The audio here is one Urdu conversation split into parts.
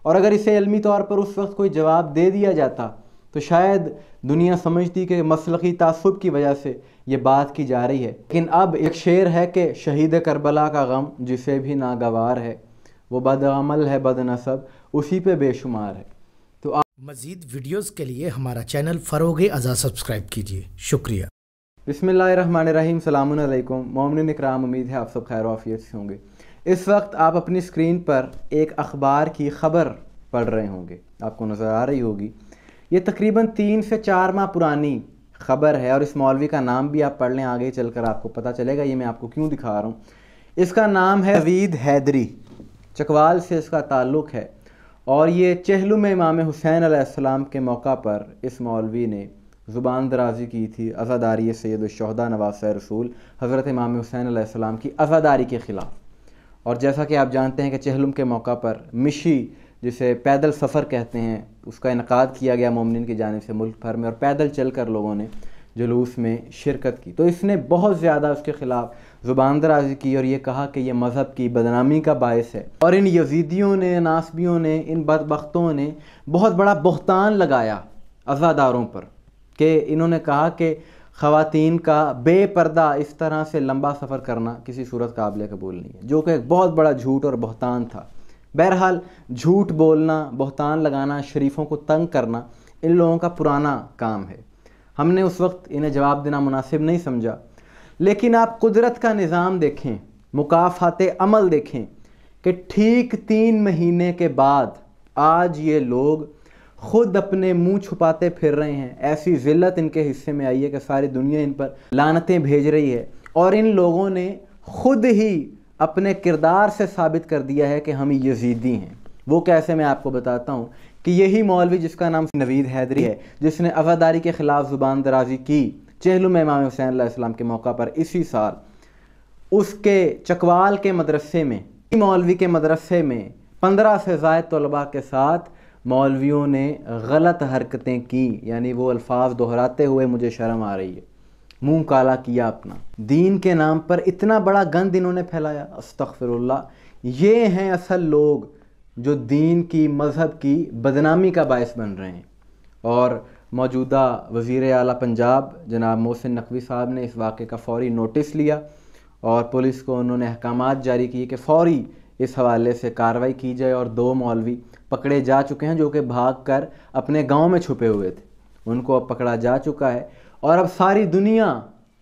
اور اگر اسے علمی طور پر اس وقت کوئی جواب دے دیا جاتا تو شاید دنیا سمجھتی کہ مسلکی تعصب کی وجہ سے یہ بات کی جا رہی ہے۔ لیکن اب ایک شعر ہے کہ شہید کربلا کا غم جسے بھی ناگوار ہے، وہ بد عمل ہے بد نسب اسی پہ بے شمار ہے۔ تو مزید ویڈیوز کے لیے ہمارا چینل فروغ ازا سبسکرائب کیجیے۔ شکریہ۔ بسم اللہ الرحمن الرحیم۔ السلام علیکم مومنین اکرام، امید ہے آپ سب خیر و عافیت سے ہوں گے۔ اس وقت آپ اپنی اسکرین پر ایک اخبار کی خبر پڑھ رہے ہوں گے، آپ کو نظر آ رہی ہوگی۔ یہ تقریباً 3 سے 4 ماہ پرانی خبر ہے، اور اس مولوی کا نام بھی آپ پڑھ لیں، آگے چل کر آپ کو پتہ چلے گا یہ میں آپ کو کیوں دکھا رہا ہوں۔ اس کا نام ہے نوید حیدری، چکوال سے اس کا تعلق ہے، اور یہ چہلم امام حسین علیہ السلام کے موقع پر اس مولوی نے زبان درازی کی تھی عزاداری سید الشہداء نواسہ رسول حضرت امام حسین علیہ السلام کی عزاداری کے خلاف۔ اور جیسا کہ آپ جانتے ہیں کہ چہلم کے موقع پر مشی، جسے پیدل سفر کہتے ہیں، اس کا انعقاد کیا گیا مومنین کی جانب سے ملک بھر میں، اور پیدل چل کر لوگوں نے جلوس میں شرکت کی۔ تو اس نے بہت زیادہ اس کے خلاف زبان درازی کی اور یہ کہا کہ یہ مذہب کی بدنامی کا باعث ہے، اور ان یزیدیوں نے، ناصبیوں نے، ان بدبختوں نے بہت بڑا بہتان لگایا عزاداروں پر، کہ انہوں نے کہا کہ خواتین کا بے پردہ اس طرح سے لمبا سفر کرنا کسی صورت قابل قبول نہیں ہے، جو کہ ایک بہت بڑا جھوٹ اور بہتان تھا۔ بہرحال جھوٹ بولنا، بہتان لگانا، شریفوں کو تنگ کرنا ان لوگوں کا پرانا کام ہے۔ ہم نے اس وقت انہیں جواب دینا مناسب نہیں سمجھا، لیکن آپ قدرت کا نظام دیکھیں، مکافات عمل دیکھیں کہ ٹھیک 3 مہینے کے بعد آج یہ لوگ خود اپنے منہ چھپاتے پھر رہے ہیں۔ ایسی ذلت ان کے حصے میں آئی ہے کہ ساری دنیا ان پر لعنتیں بھیج رہی ہے، اور ان لوگوں نے خود ہی اپنے کردار سے ثابت کر دیا ہے کہ ہم یزیدی ہیں۔ وہ کیسے، میں آپ کو بتاتا ہوں کہ یہی مولوی جس کا نام نوید حیدری ہے، جس نے عزاداری کے خلاف زبان درازی کی چہلم امام حسین علیہ السلام کے موقع پر اسی سال، اس کے چکوال کے مدرسے میں، مولوی کے مدرسے میں 15 سے زائد طلباء کے ساتھ مولویوں نے غلط حرکتیں کی، یعنی وہ الفاظ دہراتے ہوئے مجھے شرم آ رہی ہے، منہ کالا کیا اپنا، دین کے نام پر اتنا بڑا گند انہوں نے پھیلایا۔ استغفر اللہ، یہ ہیں اصل لوگ جو دین کی، مذہب کی بدنامی کا باعث بن رہے ہیں۔ اور موجودہ وزیر اعلیٰ پنجاب جناب محسن نقوی صاحب نے اس واقعے کا فوری نوٹس لیا، اور پولیس کو انہوں نے احکامات جاری کیے کہ فوری اس حوالے سے کارروائی کی جائے، اور 2 مولوی پکڑے جا چکے ہیں جو کہ بھاگ کر اپنے گاؤں میں چھپے ہوئے تھے، ان کو اب پکڑا جا چکا ہے، اور اب ساری دنیا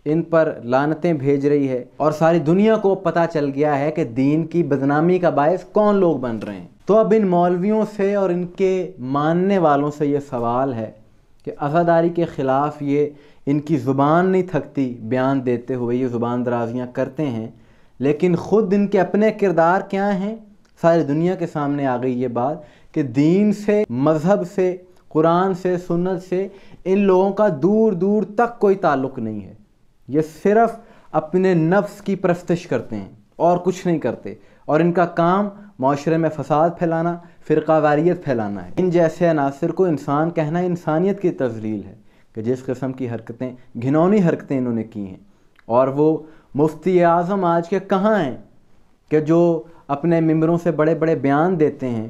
ان پر لعنتیں بھیج رہی ہے، اور ساری دنیا کو پتہ چل گیا ہے کہ دین کی بدنامی کا باعث کون لوگ بن رہے ہیں۔ تو اب ان مولویوں سے اور ان کے ماننے والوں سے یہ سوال ہے کہ عزاداری کے خلاف یہ ان کی زبان نہیں تھکتی بیان دیتے ہوئے، یہ زبان درازیاں کرتے ہیں، لیکن خود ان کے اپنے کردار کیا ہیں؟ ساری دنیا کے سامنے آ گئی یہ بات کہ دین سے، مذہب سے، قرآن سے، سنت سے ان لوگوں کا دور دور تک کوئی تعلق نہیں ہے۔ یہ صرف اپنے نفس کی پرستش کرتے ہیں اور کچھ نہیں کرتے، اور ان کا کام معاشرے میں فساد پھیلانا، فرقہ واریت پھیلانا ہے۔ ان جیسے عناصر کو انسان کہنا انسانیت کی تذلیل ہے کہ جس قسم کی حرکتیں، گھنونی حرکتیں انہوں نے کی ہیں۔ اور وہ مفتی اعظم آج کے کہاں ہیں کہ جو اپنے ممبروں سے بڑے بڑے بیان دیتے ہیں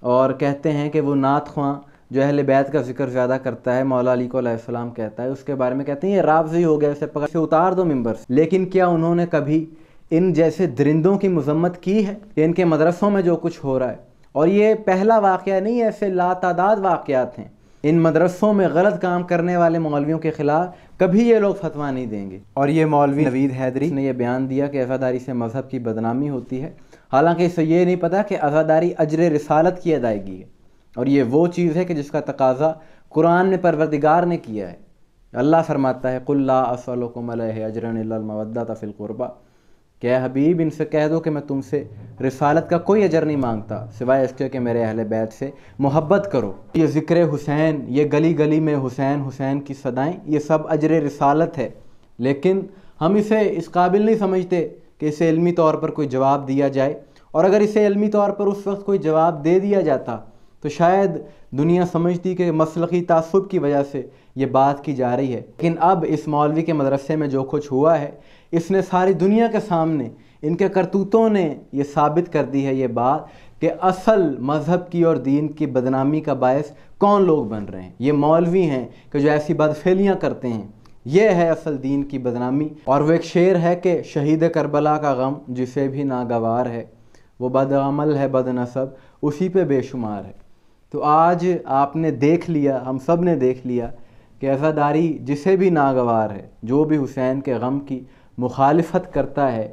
اور کہتے ہیں کہ وہ نعت خواں جو اہل بیت کا ذکر زیادہ کرتا ہے، مولا علی کو علیہ السلام کہتا ہے، اس کے بارے میں کہتے ہیں یہ رافضی ہو گیا، اسے پکڑ سے اتار دو ممبر سے۔ لیکن کیا انہوں نے کبھی ان جیسے درندوں کی مذمت کی ہے کہ ان کے مدرسوں میں جو کچھ ہو رہا ہے؟ اور یہ پہلا واقعہ نہیں، ایسے لاتعداد واقعات ہیں۔ ان مدرسوں میں غلط کام کرنے والے مولویوں کے خلاف کبھی یہ لوگ فتویٰ نہیں دیں گے۔ اور یہ مولوی نوید حیدری نے یہ بیان دیا کہ عزاداری سے مذہب کی بدنامی ہوتی ہے، حالانکہ اسے یہ نہیں پتا کہ عزاداری اجر رسالت کی ادائیگی ہے، اور یہ وہ چیز ہے کہ جس کا تقاضا قرآن نے، پروردگار نے کیا ہے۔ اللہ فرماتا ہے قُلْ لَا أَسْأَلُكُمْ عَلَيْهِ أَجْرًا إِلَّا الْمَوَدَّةَ فِي الْقُرْبَى، کہ اے حبیب ان سے کہہ دو کہ میں تم سے رسالت کا کوئی اجر نہیں مانگتا سوائے اس کے کہ میرے اہل بیت سے محبت کرو۔ یہ ذکر حسین، یہ گلی گلی میں حسین حسین کی صدائیں، یہ سب اجر رسالت ہے، لیکن ہم اسے اس قابل نہیں سمجھتے کہ اسے علمی طور پر کوئی جواب دیا جائے، اور اگر اسے علمی طور پر اس وقت کوئی جواب دے دیا جاتا تو شاید دنیا سمجھتی کہ مسلکی تعصب کی وجہ سے یہ بات کی جا رہی ہے۔ لیکن اب اس مولوی کے مدرسے میں جو کچھ ہوا ہے، اس نے ساری دنیا کے سامنے، ان کے کرتوتوں نے یہ ثابت کر دی ہے یہ بات کہ اصل مذہب کی اور دین کی بدنامی کا باعث کون لوگ بن رہے ہیں۔ یہ مولوی ہیں کہ جو ایسی بدفعلیاں کرتے ہیں، یہ ہے اصل دین کی بدنامی۔ اور وہ ایک شعر ہے کہ شہید کربلا کا غم جسے بھی ناگوار ہے، وہ بد عمل ہے بد نسب اسی پہ بے شمار ہے۔ تو آج آپ نے دیکھ لیا، ہم سب نے دیکھ لیا کہ عزاداری جسے بھی ناگوار ہے، جو بھی حسین کے غم کی مخالفت کرتا ہے،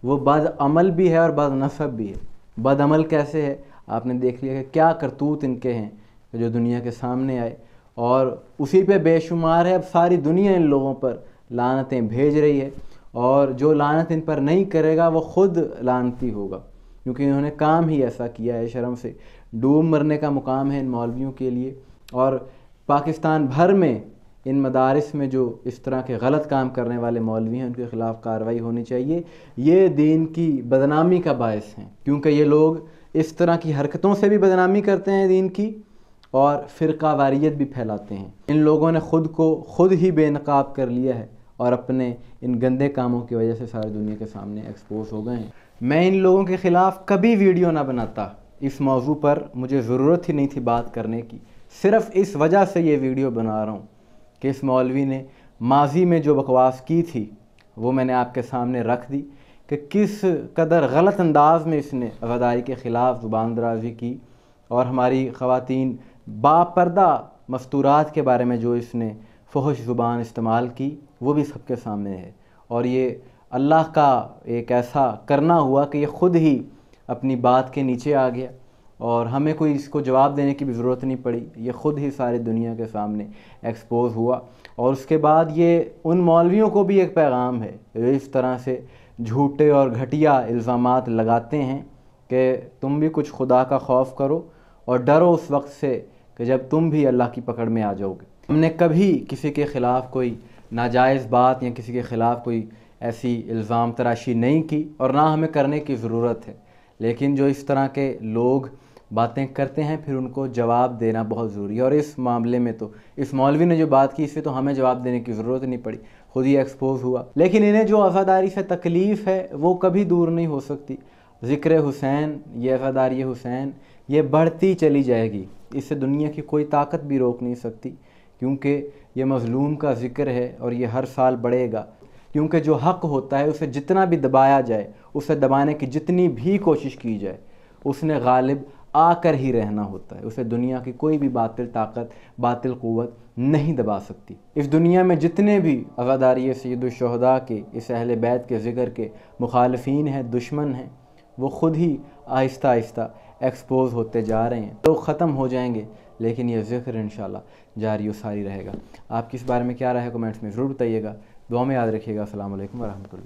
وہ بد عمل بھی ہے اور بد نسب بھی ہے۔ بد عمل کیسے ہے؟ آپ نے دیکھ لیا کہ کیا کرتوت ان کے ہیں جو دنیا کے سامنے آئے، اور اسی پہ بے شمار ہے۔ اب ساری دنیا ان لوگوں پر لعنتیں بھیج رہی ہے، اور جو لعنت ان پر نہیں کرے گا وہ خود لعنتی ہوگا، کیونکہ انہوں نے کام ہی ایسا کیا ہے۔ شرم سے ڈوب مرنے کا مقام ہے ان مولویوں کے لیے۔ اور پاکستان بھر میں ان مدارس میں جو اس طرح کے غلط کام کرنے والے مولوی ہیں، ان کے خلاف کارروائی ہونی چاہیے۔ یہ دین کی بدنامی کا باعث ہیں، کیونکہ یہ لوگ اس طرح کی حرکتوں سے بھی بدنامی کرتے ہیں دین کی، اور فرقہ واریت بھی پھیلاتے ہیں۔ ان لوگوں نے خود کو خود ہی بے نقاب کر لیا ہے، اور اپنے ان گندے کاموں کی وجہ سے ساری دنیا کے سامنے ایکسپوز ہو گئے ہیں۔ میں ان لوگوں کے خلاف کبھی ویڈیو نہ بناتا، اس موضوع پر مجھے ضرورت ہی نہیں تھی بات کرنے کی۔ صرف اس وجہ سے یہ ویڈیو بنا رہا ہوں کہ اس مولوی نے ماضی میں جو بکواس کی تھی وہ میں نے آپ کے سامنے رکھ دی، کہ کس قدر غلط انداز میں اس نے عزاداری کے خلاف زبان درازی کی، اور ہماری خواتین با پردہ مستورات کے بارے میں جو اس نے فحش زبان استعمال کی، وہ بھی سب کے سامنے ہے۔ اور یہ اللہ کا ایک ایسا کرنا ہوا کہ یہ خود ہی اپنی بات کے نیچے آ گیا، اور ہمیں کوئی اس کو جواب دینے کی بھی ضرورت نہیں پڑی، یہ خود ہی ساری دنیا کے سامنے ایکسپوز ہوا۔ اور اس کے بعد یہ ان مولویوں کو بھی ایک پیغام ہے جو اس طرح سے جھوٹے اور گھٹیا الزامات لگاتے ہیں کہ تم بھی کچھ خدا کا خوف کرو اور ڈرو اس وقت سے کہ جب تم بھی اللہ کی پکڑ میں آ جاؤ گے۔ ہم نے کبھی کسی کے خلاف کوئی ناجائز بات یا کسی کے خلاف کوئی ایسی الزام تراشی نہیں کی، اور نہ ہمیں کرنے کی ضرورت ہے، لیکن جو اس طرح کے لوگ باتیں کرتے ہیں پھر ان کو جواب دینا بہت ضروری ہے۔ اور اس معاملے میں تو اس مولوی نے جو بات کی، اس سے تو ہمیں جواب دینے کی ضرورت نہیں پڑی، خود ہی ایکسپوز ہوا۔ لیکن انہیں جو عزاداری سے تکلیف ہے وہ کبھی دور نہیں ہو سکتی۔ ذکر حسین، یہ عزاداری حسین، یہ بڑھتی چلی جائے گی، اس سے دنیا کی کوئی طاقت بھی روک نہیں سکتی، کیونکہ یہ مظلوم کا ذکر ہے اور یہ ہر سال بڑھے گا۔ کیونکہ جو حق ہوتا ہے اسے جتنا بھی دبایا جائے، اسے دبانے کی جتنی بھی کوشش کی جائے، اس نے غالب آ کر ہی رہنا ہوتا ہے۔ اسے دنیا کی کوئی بھی باطل طاقت، باطل قوت نہیں دبا سکتی۔ اس دنیا میں جتنے بھی عزاداری سید الشہداء کے، اس اہل بیت کے ذکر کے مخالفین ہیں، دشمن ہیں، وہ خود ہی آہستہ آہستہ ایکسپوز ہوتے جا رہے ہیں۔ تو ختم ہو جائیں گے، لیکن یہ ذکر انشاءاللہ جاری و ساری رہے گا۔ آپ کی اس بارے میں کیا رائے ہے کمنٹس میں ضرور بتائیے گا۔ دعا میں یاد رکھیے گا۔ السلام علیکم ورحمۃ اللہ۔